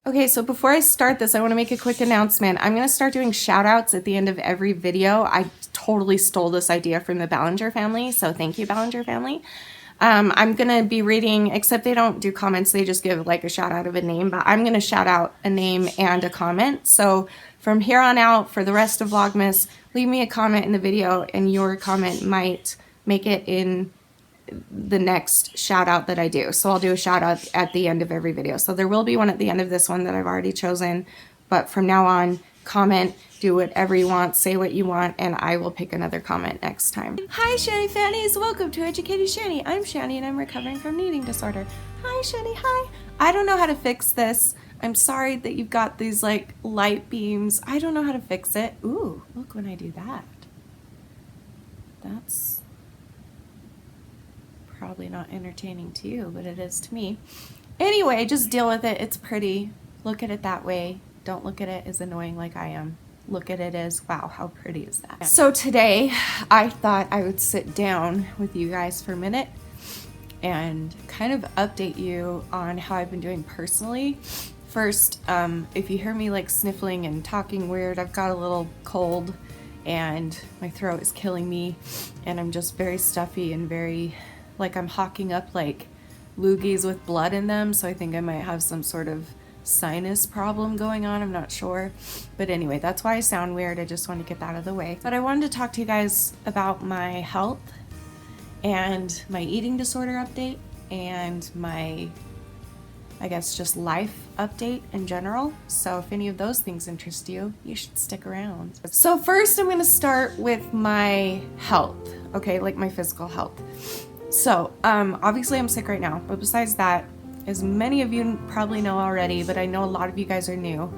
Okay, so before I start this, I want to make a quick announcement. I'm going to start doing shout outs at the end of every video. I totally stole this idea from the Ballinger family, so thank you, Ballinger family. I'm going to be reading, except they don't do comments, they just give like a shout out of a name, but I'm going to shout out a name and a comment. So from here on out, for the rest of Vlogmas, leave me a comment in the video and your comment might make it in the next shout out that I do. So I'll do a shout out at the end of every video. So there will be one at the end of this one that I've already chosen, but from now on, comment, do whatever you want, say what you want, and I will pick another comment next time. Hi Shanny Fannies, welcome to Educated Shanny. I'm Shanny and I'm recovering from an eating disorder. Hi Shanny, hi. I don't know how to fix this. I'm sorry that you've got these like light beams. I don't know how to fix it. Ooh, look when I do that. That's probably not entertaining to you, but it is to me. Anyway, just deal with it. It's pretty. Look at it that way. Don't look at it as annoying like I am. Look at it as, wow, how pretty is that? So today, I thought I would sit down with you guys for a minute and kind of update you on how I've been doing personally. First, if you hear me like sniffling and talking weird, I've got a little cold and my throat is killing me and I'm just very stuffy and very like I'm hawking up like loogies with blood in them, so I think I might have some sort of sinus problem going on. I'm not sure, but anyway, that's why I sound weird. I just want to get that out of the way. But I wanted to talk to you guys about my health and my eating disorder update and my, I guess, just life update in general. So if any of those things interest you, you should stick around. So first I'm going to start with my health, okay, like my physical health. So, obviously I'm sick right now, but besides that, as many of you probably know already, but I know a lot of you guys are new,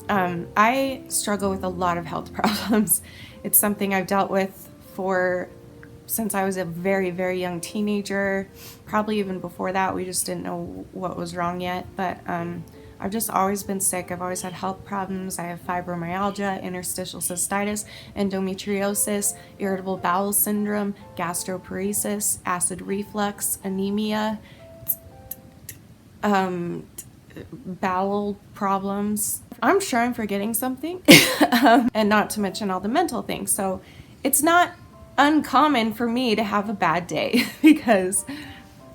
I struggle with a lot of health problems. It's something I've dealt with since I was a very, very young teenager, probably even before that. We just didn't know what was wrong yet, but I've just always been sick. I've always had health problems. I have fibromyalgia, interstitial cystitis, endometriosis, irritable bowel syndrome, gastroparesis, acid reflux, anemia, bowel problems. I'm sure I'm forgetting something, and not to mention all the mental things. So it's not uncommon for me to have a bad day because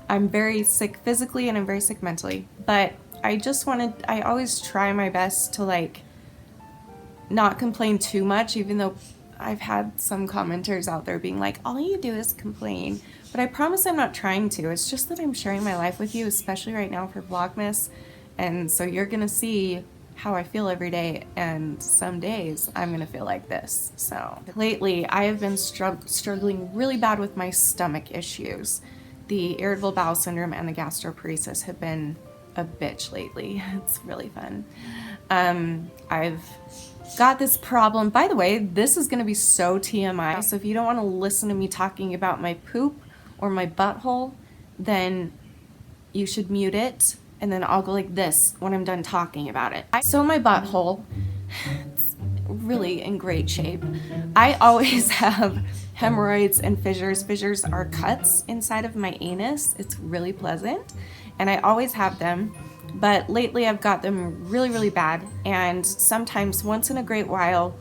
I'm very sick physically and I'm very sick mentally. But I always try my best to like not complain too much, even though I've had some commenters out there being like, all you do is complain. But I promise I'm not trying to. It's just that I'm sharing my life with you, especially right now for Vlogmas. And so you're gonna see how I feel every day, and some days I'm gonna feel like this. So lately I have been struggling really bad with my stomach issues. The irritable bowel syndrome and the gastroparesis have been a bitch lately. It's really fun. I've got this problem. By the way, this is gonna be so TMI, so if you don't want to listen to me talking about my poop or my butthole, then you should mute it, and then I'll go like this when I'm done talking about it. So my butthole, it's really in great shape. I always have hemorrhoids and fissures. Fissures are cuts inside of my anus. It's really pleasant, and I always have them, but lately I've got them really, really bad, and sometimes once in a great while,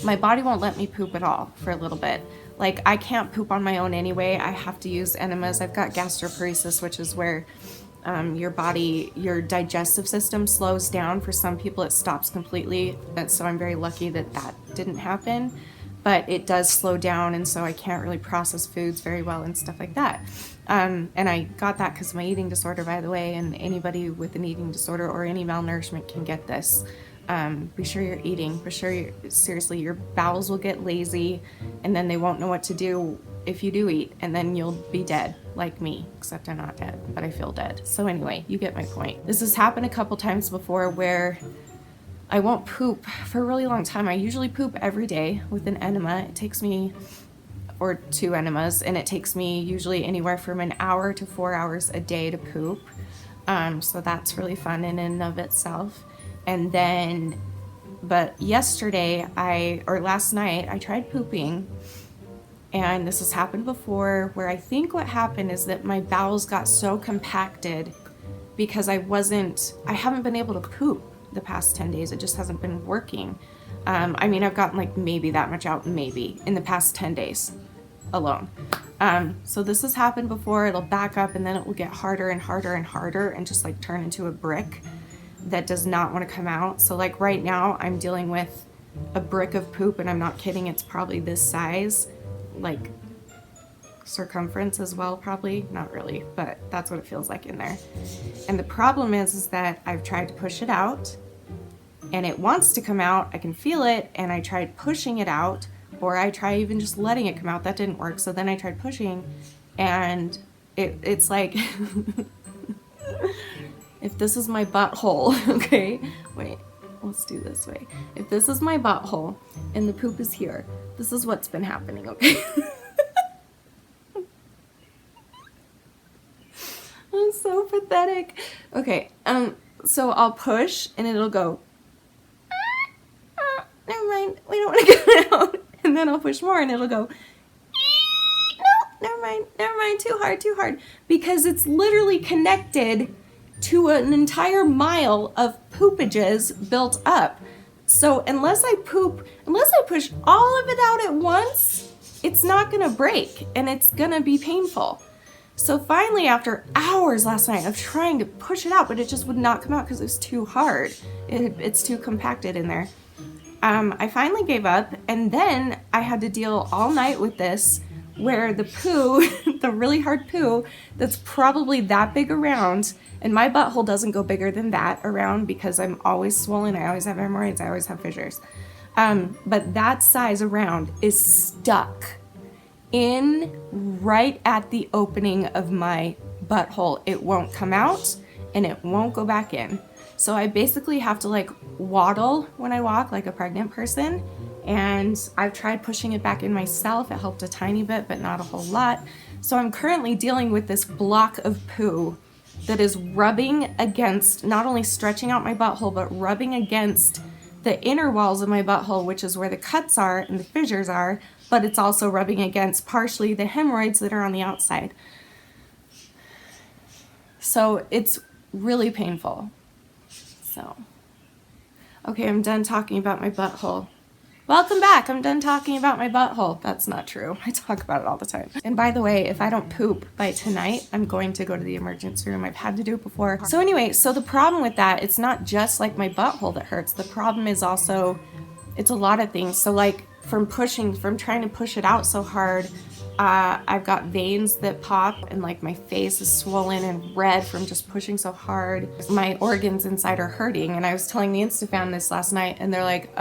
my body won't let me poop at all for a little bit. Like, I can't poop on my own anyway. I have to use enemas. I've got gastroparesis, which is where your digestive system slows down. For some people it stops completely, so I'm very lucky that that didn't happen, but it does slow down, and so I can't really process foods very well and stuff like that. And I got that because of my eating disorder, by the way, and anybody with an eating disorder or any malnourishment can get this. Be sure you're eating. Be sure seriously, your bowels will get lazy, and then they won't know what to do if you do eat, and then you'll be dead, like me, except I'm not dead, but I feel dead. So anyway, you get my point. This has happened a couple times before where I won't poop for a really long time. I usually poop every day with an enema. It takes me, or 2 enemas, and it takes me usually anywhere from an hour to 4 hours a day to poop. So that's really fun in and of itself. And then, but yesterday, or last night, I tried pooping, and this has happened before, where I think what happened is that my bowels got so compacted because I haven't been able to poop the past 10 days. It just hasn't been working. I mean, I've gotten like maybe that much out, maybe, in the past 10 days alone. So this has happened before. It'll back up and then it will get harder and harder and harder and just like turn into a brick that does not want to come out. So like right now I'm dealing with a brick of poop, and I'm not kidding, it's probably this size, like circumference as well, probably not really, but that's what it feels like in there. And the problem is that I've tried to push it out and it wants to come out. I can feel it, and I tried pushing it out, or I try even just letting it come out. That didn't work. So then I tried pushing, and it's like if this is my butthole, okay, wait, let's do this way. If this is my butthole and the poop is here, this is what's been happening, okay? I'm so pathetic. Okay, so I'll push and it'll go, never mind, we don't want to get it out. And then I'll push more and it'll go, no, never mind, too hard. Because it's literally connected to an entire mile of poopages built up. So unless I push all of it out at once, it's not gonna break and it's gonna be painful. So finally, after hours last night of trying to push it out, but it just would not come out because it was too hard. It's too compacted in there. I finally gave up, and then I had to deal all night with this, where the poo, the really hard poo, that's probably that big around, and my butthole doesn't go bigger than that around because I'm always swollen, I always have hemorrhoids, I always have fissures. But that size around is stuck in right at the opening of my butthole. It won't come out and it won't go back in. So I basically have to like waddle when I walk like a pregnant person, and I've tried pushing it back in myself. It helped a tiny bit, but not a whole lot. So I'm currently dealing with this block of poo that is rubbing against, not only stretching out my butthole, but rubbing against the inner walls of my butthole, which is where the cuts are and the fissures are, but it's also rubbing against partially the hemorrhoids that are on the outside. So it's really painful. So, okay, I'm done talking about my butthole. Welcome back. I'm done talking about my butthole. That's not true. I talk about it all the time. And by the way, if I don't poop by tonight, I'm going to go to the emergency room. I've had to do it before. So anyway, so the problem with that, it's not just like my butthole that hurts. The problem is also, it's a lot of things. So like from trying to push it out so hard, I've got veins that pop, and like my face is swollen and red from just pushing so hard. My organs inside are hurting, and I was telling the InstaFam this last night, and they're like,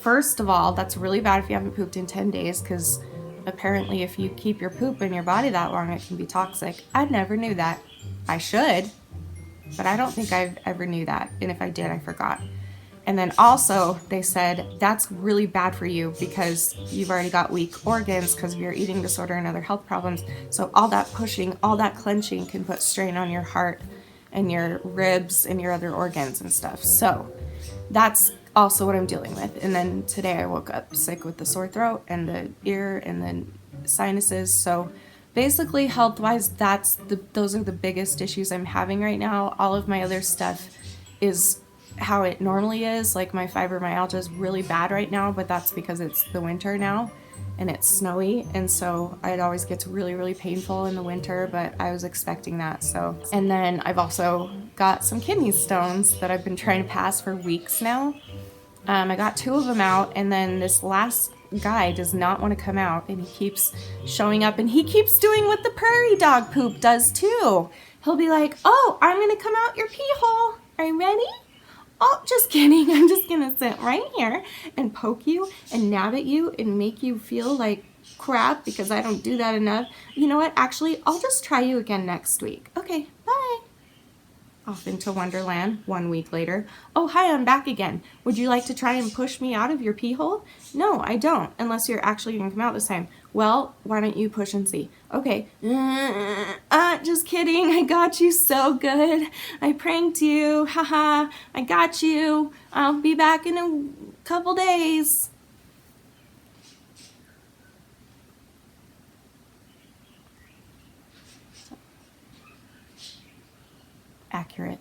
first of all, that's really bad if you haven't pooped in 10 days, because apparently if you keep your poop in your body that long, it can be toxic. I never knew that. I should, but I don't think I ever knew that, and if I did, I forgot. And then also they said that's really bad for you because you've already got weak organs because of your eating disorder and other health problems. So all that pushing, all that clenching can put strain on your heart and your ribs and your other organs and stuff. So that's also what I'm dealing with. And then today I woke up sick with the sore throat and the ear and then sinuses. So basically health-wise, those are the biggest issues I'm having right now. All of my other stuff is how it normally is. Like my fibromyalgia is really bad right now, but that's because it's the winter now and it's snowy, and so it always gets really, really painful in the winter, but I was expecting that. So, and then I've also got some kidney stones that I've been trying to pass for weeks now. I got 2 of them out, and then this last guy does not want to come out, and he keeps showing up, and he keeps doing what the prairie dog poop does too. He'll be like, oh, I'm gonna come out your pee hole. Are you ready? Oh, just kidding. I'm just gonna sit right here and poke you and nab at you and make you feel like crap because I don't do that enough. You know what? Actually, I'll just try you again next week. Okay, bye. off into Wonderland. 1 week later, oh hi, I'm back again. Would you like to try and push me out of your pee hole? No, I don't, unless you're actually gonna come out this time. Well, why don't you push and see? Okay. Just kidding. I got you so good. I pranked you. Haha. I got you. I'll be back in a couple days. Accurate.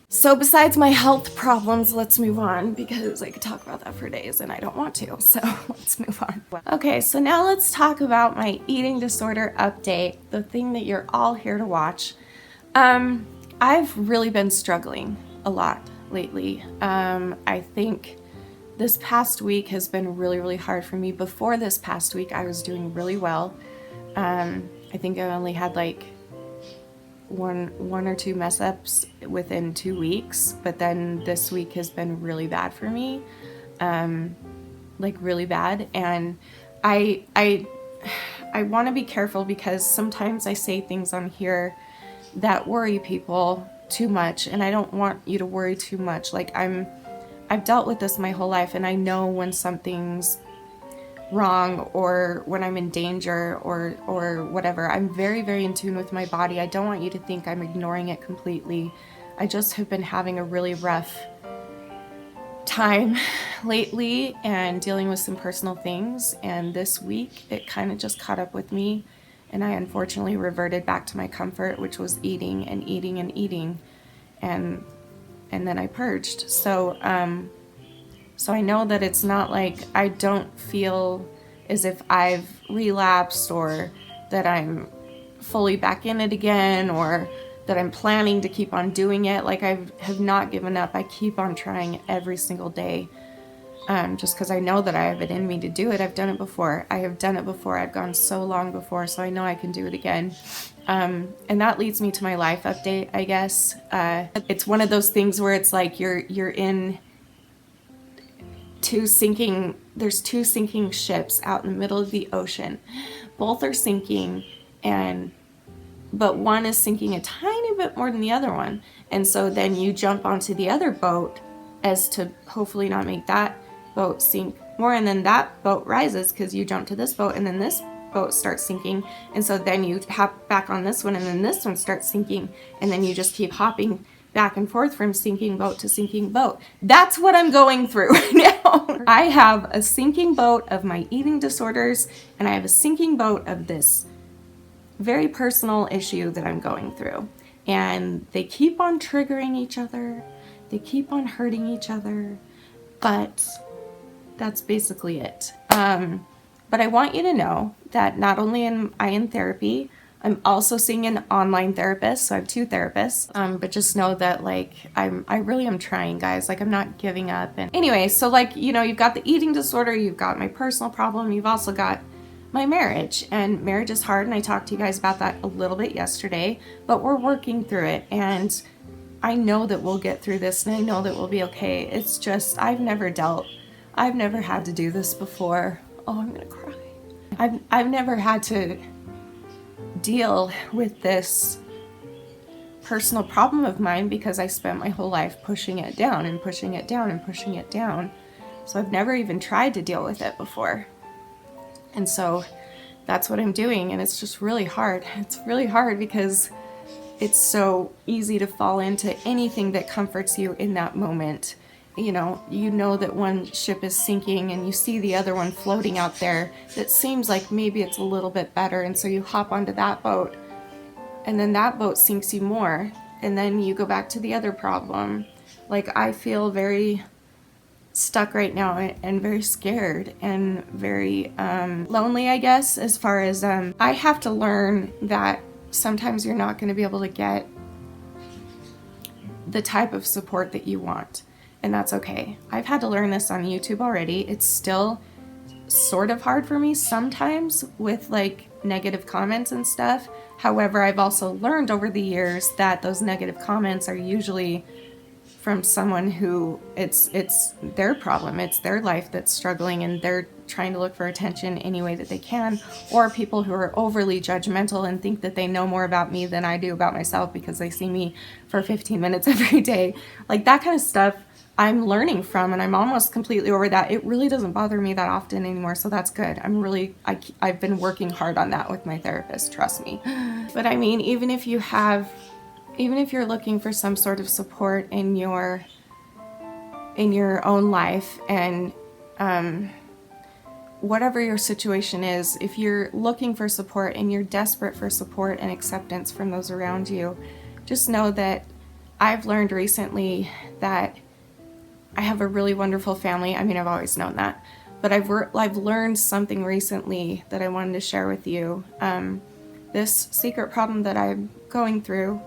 So besides my health problems, let's move on because I could talk about that for days and I don't want to. So let's move on. Okay, so now let's talk about my eating disorder update, the thing that you're all here to watch. I've really been struggling a lot lately. I think this past week has been really, really hard for me. Before this past week, I was doing really well. I think I only had like one or two mess ups within 2 weeks, but then this week has been really bad for me, like really bad. And I want to be careful because sometimes I say things on here that worry people too much, and I don't want you to worry too much. Like I've dealt with this my whole life, and I know when something's wrong or when I'm in danger or whatever. I'm very, very in tune with my body. I don't want you to think I'm ignoring it completely. I just have been having a really rough time lately and dealing with some personal things, and this week it kind of just caught up with me, and I unfortunately reverted back to my comfort, which was eating and eating and eating, and then I purged. So I know that it's not like I don't feel as if I've relapsed or that I'm fully back in it again or that I'm planning to keep on doing it. Like I have not given up. I keep on trying every single day, just because I know that I have it in me to do it. I've done it before. I have done it before. I've gone so long before, so I know I can do it again. And that leads me to my life update, I guess. It's one of those things where it's like you're in there's two sinking ships out in the middle of the ocean. Both are sinking, but one is sinking a tiny bit more than the other one. And so then you jump onto the other boat as to hopefully not make that boat sink more. And then that boat rises because you jump to this boat, and then this boat starts sinking. And so then you hop back on this one, and then this one starts sinking. And then you just keep hopping back and forth from sinking boat to sinking boat. That's what I'm going through right now. I have a sinking boat of my eating disorders, and I have a sinking boat of this very personal issue that I'm going through. And they keep on triggering each other. They keep on hurting each other. But that's basically it. But I want you to know that not only am I in therapy, I'm also seeing an online therapist, so I have 2 therapists. But just know that like I really am trying, guys. Like I'm not giving up. And anyway, so like you've got the eating disorder, you've got my personal problem, you've also got my marriage. And marriage is hard, and I talked to you guys about that a little bit yesterday. But we're working through it, and I know that we'll get through this, and I know that we'll be okay. It's just I've never had to do this before. Oh, I'm gonna cry. I've never had to deal with this personal problem of mine because I spent my whole life pushing it down and pushing it down and pushing it down. So I've never even tried to deal with it before. And so that's what I'm doing, and it's just really hard. It's really hard because it's so easy to fall into anything that comforts you in that moment. You know that one ship is sinking and you see the other one floating out there that seems like maybe it's a little bit better, and so you hop onto that boat, and then that boat sinks you more, and then you go back to the other problem. Like I feel very stuck right now and very scared and very lonely, I guess, as far as I have to learn that sometimes you're not going to be able to get the type of support that you want. And that's okay. I've had to learn this on YouTube already. It's still sort of hard for me sometimes with like negative comments and stuff. However, I've also learned over the years that those negative comments are usually from someone who it's their problem, it's their life that's struggling, and they're trying to look for attention any way that they can, or people who are overly judgmental and think that they know more about me than I do about myself because they see me for 15 minutes every day. Like that kind of stuff I'm learning from, and I'm almost completely over that. It really doesn't bother me that often anymore, so that's good. I've been working hard on that with my therapist, trust me. But I mean, even if you're looking for some sort of support in your own life, and whatever your situation is, if you're looking for support and you're desperate for support and acceptance from those around you, just know that I've learned recently that I have a really wonderful family. I mean, I've always known that, but I've learned something recently that I wanted to share with you. This secret problem that I'm going through,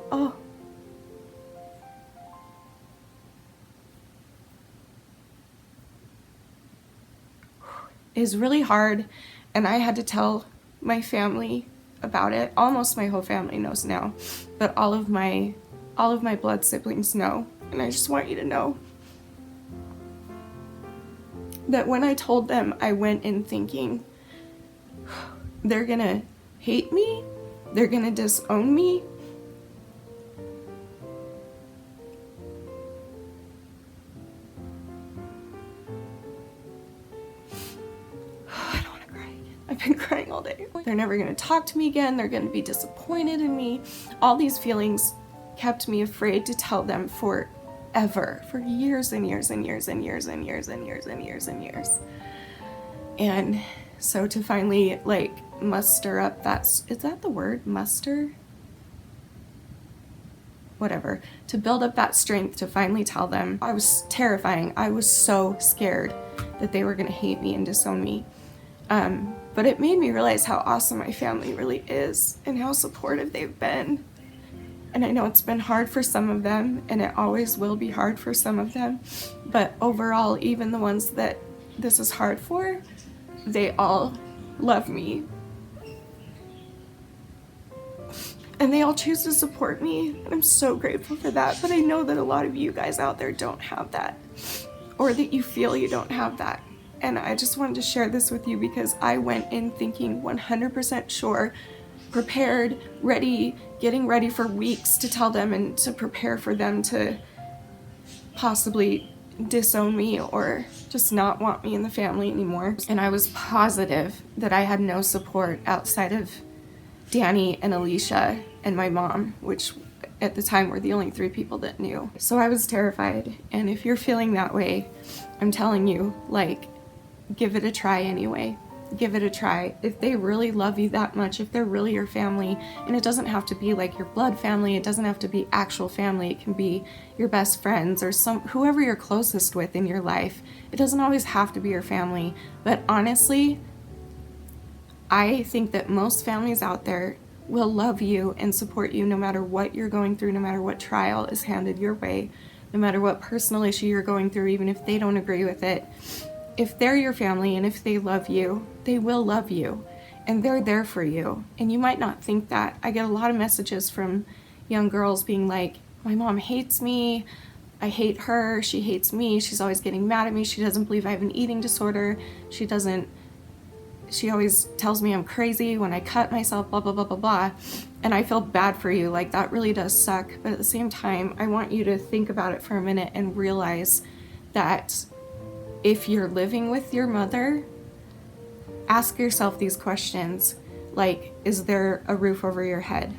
is really hard, and I had to tell my family about it. Almost my whole family knows now, but all of my blood siblings know, and I just want you to know that when I told them, I went in thinking, they're gonna hate me, they're gonna disown me. I don't want to cry again. I've been crying all day. They're never gonna talk to me again, they're gonna be disappointed in me. All these feelings kept me afraid to tell them forever, for years and years and years and years and years and years and years and years. And so to finally like muster up is that the word, muster? Whatever, to build up that strength to finally tell them, I was terrifying. I was so scared that they were gonna hate me and disown me. But it made me realize how awesome my family really is and how supportive they've been. And I know it's been hard for some of them, and it always will be hard for some of them, but overall, even the ones that this is hard for, they all love me. And they all choose to support me, and I'm so grateful for that. But I know that a lot of you guys out there don't have that, or that you feel you don't have that. And I just wanted to share this with you because I went in thinking 100% sure, prepared, ready, getting ready for weeks to tell them and to prepare for them to possibly disown me or just not want me in the family anymore. And I was positive that I had no support outside of Danny and Alicia and my mom, which at the time were the only 3 people that knew. So I was terrified. And if you're feeling that way, I'm telling you, like, give it a try anyway. Give it a try. If they really love you that much, if they're really your family, and it doesn't have to be like your blood family, it doesn't have to be actual family, it can be your best friends or whoever you're closest with in your life. It doesn't always have to be your family, but honestly, I think that most families out there will love you and support you no matter what you're going through, no matter what trial is handed your way, no matter what personal issue you're going through, even if they don't agree with it. If they're your family and if they love you, they will love you, and they're there for you. And you might not think that. I get a lot of messages from young girls being like, my mom hates me, I hate her, she hates me, she's always getting mad at me, she doesn't believe I have an eating disorder, she always tells me I'm crazy when I cut myself, blah, blah, blah, blah, blah. And I feel bad for you, like that really does suck. But at the same time, I want you to think about it for a minute and realize that if you're living with your mother, ask yourself these questions, like, is there a roof over your head?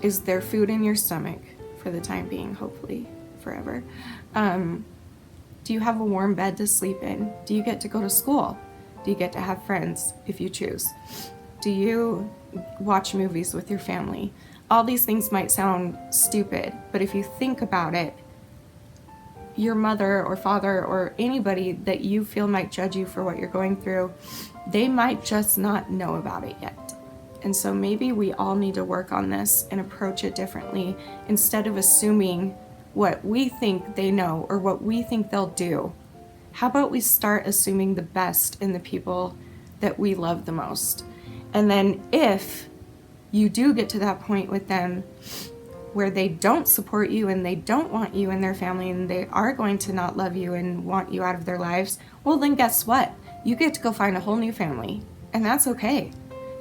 Is there food in your stomach for the time being, hopefully forever? Do you have a warm bed to sleep in? Do you get to go to school? Do you get to have friends if you choose? Do you watch movies with your family? All these things might sound stupid, but if you think about it, your mother or father or anybody that you feel might judge you for what you're going through, they might just not know about it yet. And so maybe we all need to work on this and approach it differently instead of assuming what we think they know or what we think they'll do. How about we start assuming the best in the people that we love the most? And then if you do get to that point with them, where they don't support you and they don't want you in their family and they are going to not love you and want you out of their lives, well then guess what? You get to go find a whole new family, and that's okay.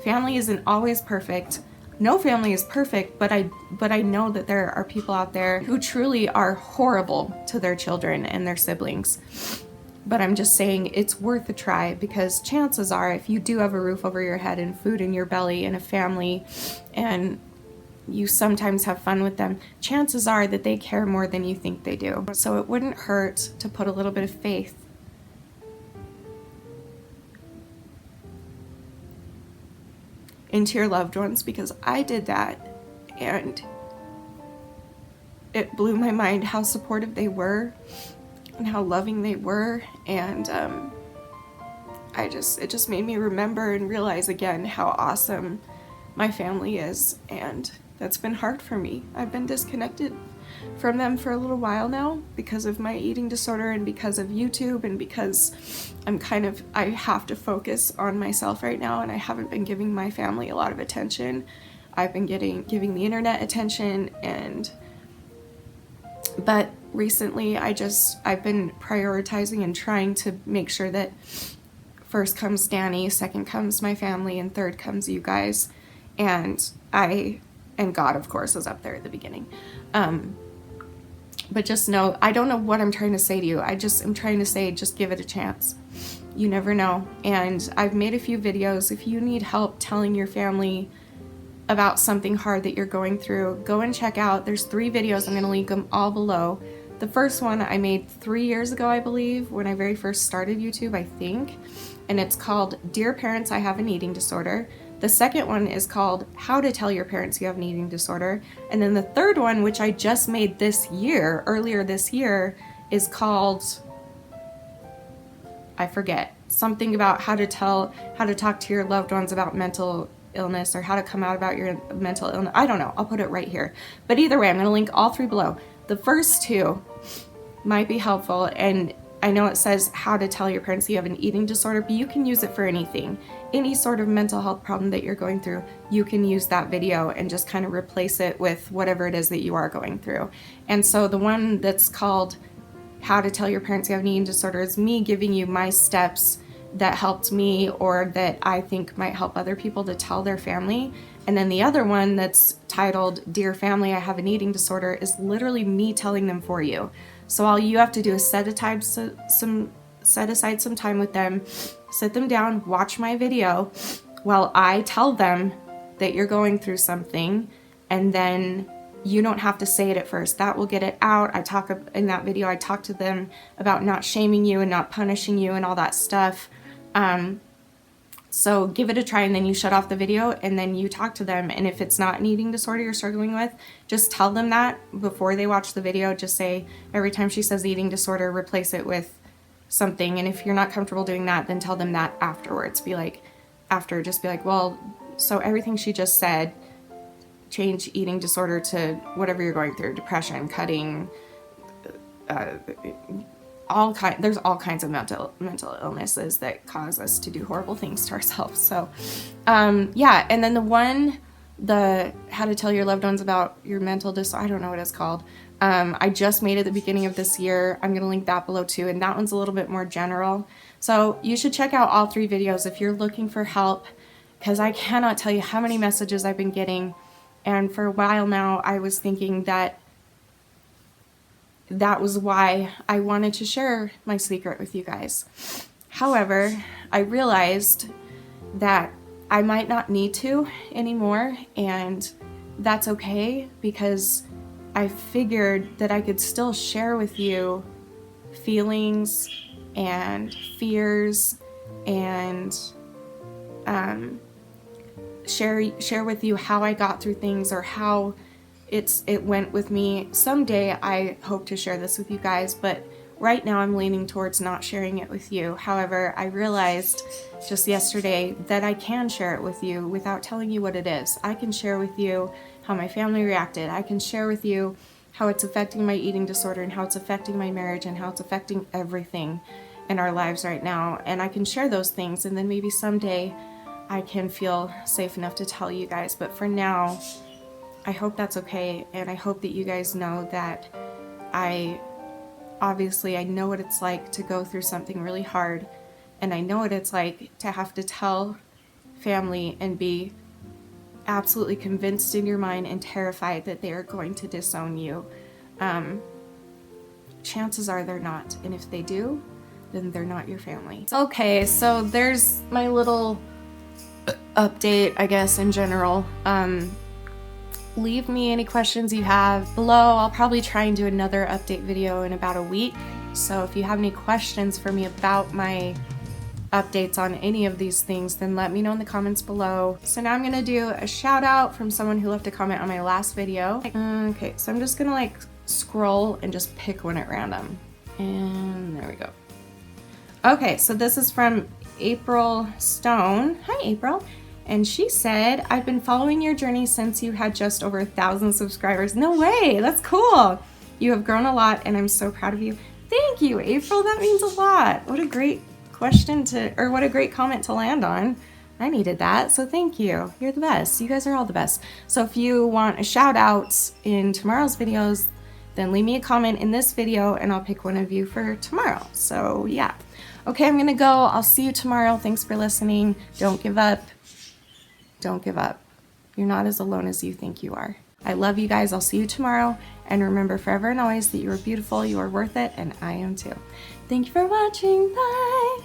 Family isn't always perfect. No family is perfect, but I know that there are people out there who truly are horrible to their children and their siblings. But I'm just saying it's worth a try, because chances are if you do have a roof over your head and food in your belly and a family and you sometimes have fun with them, chances are that they care more than you think they do. So it wouldn't hurt to put a little bit of faith into your loved ones, because I did that and it blew my mind how supportive they were and how loving they were, and it just made me remember and realize again how awesome my family is, and that's been hard for me. I've been disconnected from them for a little while now because of my eating disorder and because of YouTube, and because I have to focus on myself right now, and I haven't been giving my family a lot of attention. I've been giving the internet attention, but recently I've been prioritizing and trying to make sure that first comes Danny, second comes my family, and third comes you guys. And God, of course, is up there at the beginning. But just know, I don't know what I'm trying to say to you. I'm trying to say, just give it a chance. You never know. And I've made a few videos. If you need help telling your family about something hard that you're going through, go and check out. There's 3 videos. I'm going to link them all below. The first one I made 3 years ago, I believe, when I very first started YouTube, I think. And it's called Dear Parents, I Have an Eating Disorder. The second one is called How to Tell Your Parents You Have an Eating Disorder. And then the third one, which I just made earlier this year, is called, I forget, something about how to talk to your loved ones about mental illness, or how to come out about your mental illness. I don't know. I'll put it right here. But either way, I'm going to link all 3 below. The first 2 might be helpful, and I know it says how to tell your parents you have an eating disorder, but you can use it for anything. Any sort of mental health problem that you're going through, you can use that video and just kind of replace it with whatever it is that you are going through. And so the one that's called How to Tell Your Parents You Have an Eating Disorder is me giving you my steps that helped me, or that I think might help other people to tell their family. And then the other one that's titled Dear Family, I Have an Eating Disorder is literally me telling them for you. So all you have to do is set aside some time with them, sit them down, watch my video while I tell them that you're going through something, and then you don't have to say it at first. That will get it out. In that video, I talk to them about not shaming you and not punishing you and all that stuff. So give it a try, and then you shut off the video and then you talk to them. And if it's not an eating disorder you're struggling with, just tell them that before they watch the video. Just say, every time she says eating disorder, replace it with something. And if you're not comfortable doing that, then tell them that afterwards. Just be like, well, so everything she just said, change eating disorder to whatever you're going through, depression, cutting, there's all kinds of mental illnesses that cause us to do horrible things to ourselves. So yeah. And then the how to tell your loved ones about your mental disorder, I don't know what it's called. I just made it at the beginning of this year. I'm going to link that below too. And that one's a little bit more general. So you should check out all 3 videos if you're looking for help, because I cannot tell you how many messages I've been getting. And for a while now, I was thinking that was why I wanted to share my secret with you guys. However, I realized that I might not need to anymore, and that's okay, because I figured that I could still share with you feelings and fears, and share with you how I got through things, or how it went with me. Someday I hope to share this with you guys, but right now I'm leaning towards not sharing it with you. However, I realized just yesterday that I can share it with you without telling you what it is. I can share with you how my family reacted. I can share with you how it's affecting my eating disorder, and how it's affecting my marriage, and how it's affecting everything in our lives right now. And I can share those things, and then maybe someday I can feel safe enough to tell you guys. But for now, I hope that's okay, and I hope that you guys know that obviously I know what it's like to go through something really hard, and I know what it's like to have to tell family and be absolutely convinced in your mind and terrified that they are going to disown you. Chances are they're not, and if they do, then they're not your family. Okay, so there's my little update, I guess, in general. Leave me any questions you have below. I'll probably try and do another update video in about a week. So if you have any questions for me about my updates on any of these things, then let me know in the comments below. So now I'm gonna do a shout out from someone who left a comment on my last video. Okay, so I'm just gonna like scroll and just pick one at random. And there we go. Okay, so this is from April Stone. Hi, April. And she said, I've been following your journey since you had just over 1,000 subscribers. No way, that's cool. You have grown a lot and I'm so proud of you. Thank you, April, that means a lot. What a great question or what a great comment to land on. I needed that, so thank you. You're the best. You guys are all the best. So if you want a shout out in tomorrow's videos, then leave me a comment in this video and I'll pick one of you for tomorrow. So yeah. Okay, I'm gonna go. I'll see you tomorrow. Thanks for listening. Don't give up. Don't give up. You're not as alone as you think you are. I love you guys. I'll see you tomorrow. And remember forever and always that you are beautiful, you are worth it, and I am too. Thank you for watching. Bye.